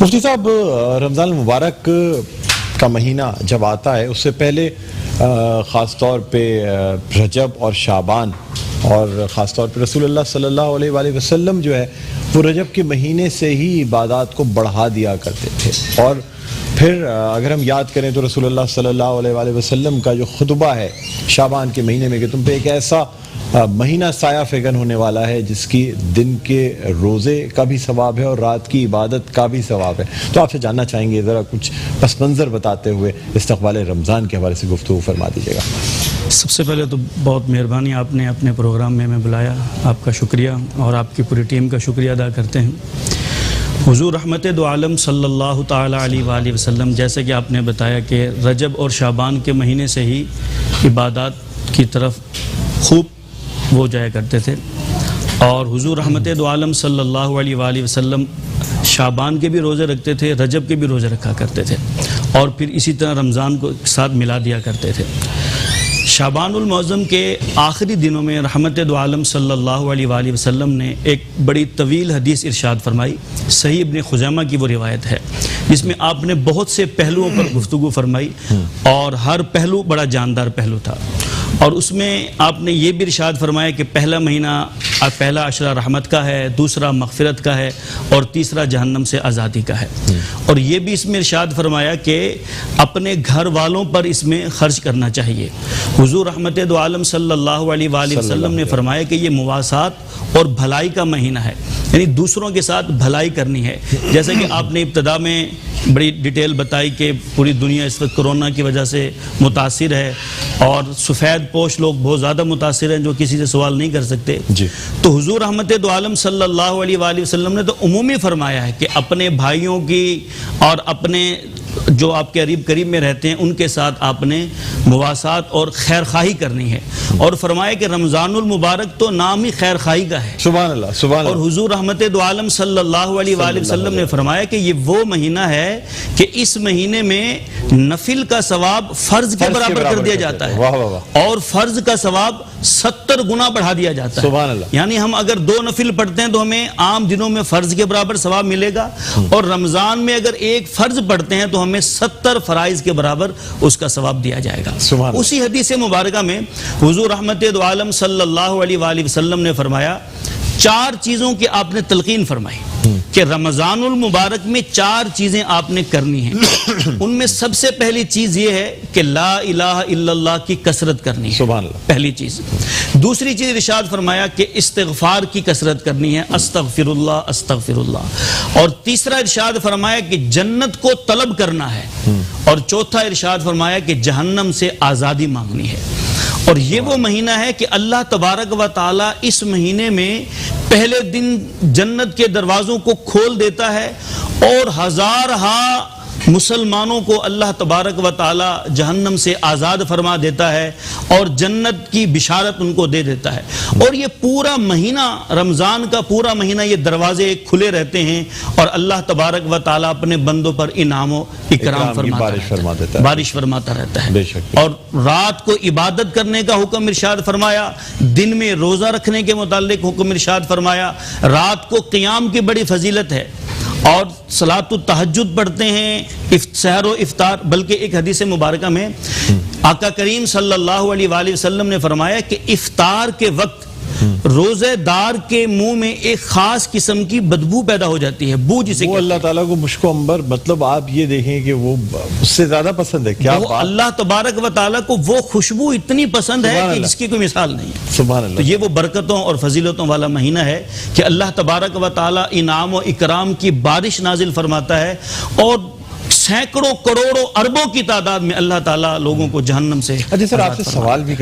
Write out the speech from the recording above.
مفتی صاحب، رمضان المبارک کا مہینہ جب آتا ہے اس سے پہلے خاص طور پہ رجب اور شعبان اور خاص طور پہ رسول اللہ صلی اللہ علیہ وآلہ وسلم جو ہے وہ رجب کے مہینے سے ہی عبادات کو بڑھا دیا کرتے تھے. اور پھر اگر ہم یاد کریں تو رسول اللہ صلی اللہ علیہ وآلہ وسلم کا جو خطبہ ہے شعبان کے مہینے میں کہ تم پہ ایک ایسا مہینہ سایہ فگن ہونے والا ہے جس کی دن کے روزے کا بھی ثواب ہے اور رات کی عبادت کا بھی ثواب ہے. تو آپ سے جاننا چاہیں گے ذرا کچھ پس منظر بتاتے ہوئے استقبال رمضان کے حوالے سے گفتگو فرما دیجیے گا. سب سے پہلے تو بہت مہربانی، آپ نے اپنے پروگرام میں ہمیں بلایا، آپ کا شکریہ اور آپ کی پوری ٹیم کا شکریہ ادا کرتے ہیں. حضور رحمت دو عالم صلی اللہ تعالیٰ علیہ وآلہ وسلم، جیسے کہ آپ نے بتایا کہ رجب اور شعبان کے مہینے سے ہی عبادات کی طرف خوب وہ جایا کرتے تھے. اور حضور رحمت دو عالم صلی اللہ علیہ وآلہ وسلم شعبان کے بھی روزے رکھتے تھے، رجب کے بھی روزے رکھا کرتے تھے، اور پھر اسی طرح رمضان کو ساتھ ملا دیا کرتے تھے. شعبان المعظم کے آخری دنوں میں رحمت دو عالم صلی اللہ علیہ وآلہ وسلم نے ایک بڑی طویل حدیث ارشاد فرمائی. صحیح ابن خزیمہ کی وہ روایت ہے جس میں آپ نے بہت سے پہلوؤں پر گفتگو فرمائی اور ہر پہلو بڑا جاندار پہلو تھا. اور اس میں آپ نے یہ بھی ارشاد فرمایا کہ پہلا مہینہ پہلا عشرہ رحمت کا ہے، دوسرا مغفرت کا ہے، اور تیسرا جہنم سے آزادی کا ہے. اور یہ بھی اس میں ارشاد فرمایا کہ اپنے گھر والوں پر اس میں خرچ کرنا چاہیے. حضور رحمت دو عالم صلی اللہ علیہ وآلہ وسلم نے فرمایا کہ یہ مواسات اور بھلائی کا مہینہ ہے، یعنی دوسروں کے ساتھ بھلائی کرنی ہے. جیسے کہ آپ نے ابتدا میں بڑی ڈیٹیل بتائی کہ پوری دنیا اس وقت کرونا کی وجہ سے متاثر ہے اور سفید پوش لوگ بہت زیادہ متاثر ہیں جو کسی سے سوال نہیں کر سکتے. تو حضور رحمت دو عالم صلی اللہ علیہ وآلہ وسلم نے تو عمومی فرمایا ہے کہ اپنے بھائیوں کی اور اپنے جو آپ کے قریب میں رہتے ہیں ان کے ساتھ آپ نے مواسات اور خیر خواہی کرنی ہے. اور فرمایا کہ رمضان المبارک تو نام ہی خیر خواہی کا ہے. سبحان اللہ، سبحان اللہ. اور حضور رحمت دو عالم صلی اللہ علیہ وآلہ وسلم نے فرمایا کہ یہ وہ مہینہ ہے کہ اس مہینے میں نفل کا ثواب فرض کے برابر کر دیا جاتا ہے اور فرض کا ثواب 70 گنا بڑھا دیا جاتا ہے. سبحان اللہ. یعنی ہم اگر 2 نفل پڑھتے ہیں تو ہمیں عام دنوں میں فرض کے برابر ثواب ملے گا، اور رمضان میں اگر ایک فرض پڑھتے ہیں تو ہمیں 70 فرائض کے برابر اس کا ثواب دیا جائے گا. اسی حدیث مبارکہ میں حضور رحمت دو عالم صلی اللہ علیہ وآلہ وسلم نے فرمایا 4 چیزوں کی آپ نے تلقین فرمائی کہ رمضان المبارک میں 4 چیزیں آپ نے کرنی ہیں. ان میں سب سے پہلی چیز یہ ہے کہ لا الہ الا اللہ کی کثرت کرنی ہے. سبحان اللہ. پہلی چیز. دوسری چیز ارشاد فرمایا کہ استغفار کی کثرت کرنی ہے، استغفر اللہ استغفر اللہ. اور تیسرا ارشاد فرمایا کہ جنت کو طلب کرنا ہے. اور چوتھا ارشاد فرمایا کہ جہنم سے آزادی مانگنی ہے. اور یہ وہ مہینہ ہے کہ اللہ تبارک و تعالی اس مہینے میں پہلے دن جنت کے دروازوں کو کھول دیتا ہے اور ہزارہا مسلمانوں کو اللہ تبارک و تعالی جہنم سے آزاد فرما دیتا ہے اور جنت کی بشارت ان کو دے دیتا ہے. اور یہ پورا مہینہ رمضان کا پورا مہینہ یہ دروازے کھلے رہتے ہیں اور اللہ تبارک و تعالی اپنے بندوں پر انعام و اکرام بارش فرماتا رہتا ہے. اور رات کو عبادت کرنے کا حکم ارشاد فرمایا، دن میں روزہ رکھنے کے متعلق حکم ارشاد فرمایا. رات کو قیام کی بڑی فضیلت ہے اور صلاۃ التہجد پڑھتے ہیں، سحر و افطار. بلکہ ایک حدیث مبارکہ میں آقا کریم صلی اللہ علیہ وآلہ وسلم نے فرمایا کہ افطار کے وقت روزے دار کے منہ میں ایک خاص قسم کی بدبو پیدا ہو جاتی ہے، بو جسے وہ اللہ تعالیٰ کو مشک و عنبر، مطلب آپ یہ دیکھیں کہ وہ اس سے زیادہ پسند ہے. کیا وہ اللہ تبارک و تعالیٰ کو وہ خوشبو اتنی پسند ہے کہ جس کی کوئی مثال نہیں ہے. سبحان اللہ. تو یہ وہ برکتوں اور فضیلتوں والا مہینہ ہے کہ اللہ تبارک و تعالیٰ انعام و اکرام کی بارش نازل فرماتا ہے اور سینکڑوں کروڑوں اربوں کی تعداد میں اللہ تعالیٰ لوگوں کو جہنم سے. اچھا سر، آپ سے سوال بھی